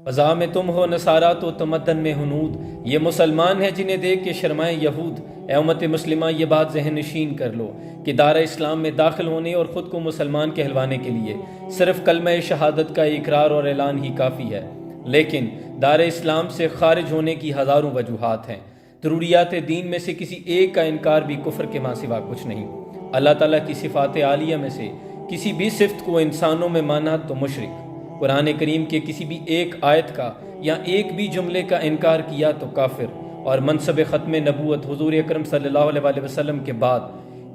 فضا میں تم ہو نصارہ تو تمدن میں ہنود، یہ مسلمان ہیں جنہیں دیکھ کے شرمائیں یہود۔ اے امت مسلمہ یہ بات ذہن نشین کر لو کہ دار اسلام میں داخل ہونے اور خود کو مسلمان کہلوانے کے لیے صرف کلمہ شہادت کا اقرار اور اعلان ہی کافی ہے، لیکن دار اسلام سے خارج ہونے کی ہزاروں وجوہات ہیں۔ ضروریات دین میں سے کسی ایک کا انکار بھی کفر کے ماں سوا کچھ نہیں۔ اللہ تعالیٰ کی صفات عالیہ میں سے کسی بھی صفت کو انسانوں میں مانا تو مشرک، قرآن کریم کے کسی بھی ایک آیت کا یا ایک بھی جملے کا انکار کیا تو کافر، اور منصب ختم نبوت حضور اکرم صلی اللہ علیہ وسلم کے بعد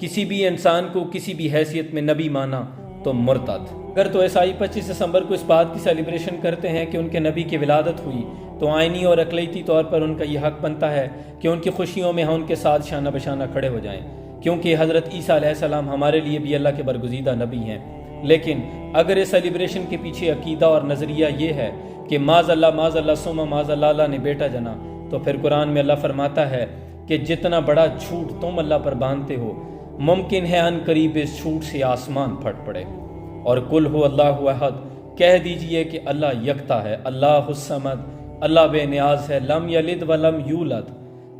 کسی بھی انسان کو کسی بھی حیثیت میں نبی مانا تو مرتد۔ اگر تو عیسائی 25 دسمبر کو اس بات کی سیلیبریشن کرتے ہیں کہ ان کے نبی کی ولادت ہوئی، تو آئینی اور اقلیتی طور پر ان کا یہ حق بنتا ہے کہ ان کی خوشیوں میں ہم ان کے ساتھ شانہ بشانہ کھڑے ہو جائیں، کیونکہ حضرت عیسیٰ علیہ السلام ہمارے لیے بھی اللہ کے برگزیدہ نبی ہیں۔ لیکن اگر اس سیلیبریشن کے پیچھے عقیدہ اور نظریہ یہ ہے کہ معاذ اللہ ثم معاذ اللہ نے بیٹا جنا، تو پھر قرآن میں اللہ فرماتا ہے کہ جتنا بڑا جھوٹ تم اللہ پر باندھتے ہو، ممکن ہے ان قریب اس جھوٹ سے آسمان پھٹ پڑے۔ اور قل هو اللہ احد، کہہ دیجئے کہ اللہ یکتا ہے، اللہ الصمد، اللہ بے نیاز ہے، لم یلد ولم یولد،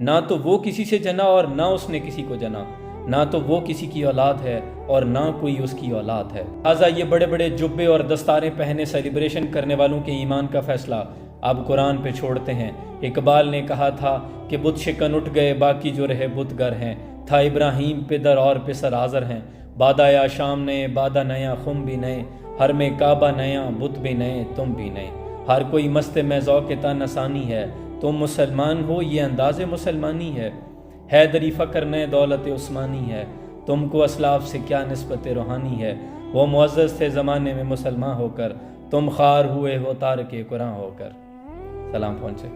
نہ تو وہ کسی سے جنا اور نہ اس نے کسی کو جنا، نہ تو وہ کسی کی اولاد ہے اور نہ کوئی اس کی اولاد ہے۔ لہٰذا یہ بڑے بڑے جبے اور دستاریں پہنے سیلیبریشن کرنے والوں کے ایمان کا فیصلہ اب قرآن پہ چھوڑتے ہیں۔ اقبال نے کہا تھا کہ بت شکن اٹھ گئے باقی جو رہے بت گر ہیں، تھا ابراہیم پدر اور پسر آزر ہیں، بادہ یا شام نئے بادہ نیا خم بھی نئے، ہر میں کعبہ نیا بت بھی نئے تم بھی نئے، ہر کوئی مست میں ذوق تن آسانی ہے، تم مسلمان ہو یہ انداز مسلمانی ہے، حیدری فقر نئے دولت عثمانی ہے، تم کو اسلاف سے کیا نسبت روحانی ہے، وہ معزز تھے زمانے میں مسلمان ہو کر، تم خوار ہوئے ہو تارک قرآن ہو کر۔ سلام پہنچے۔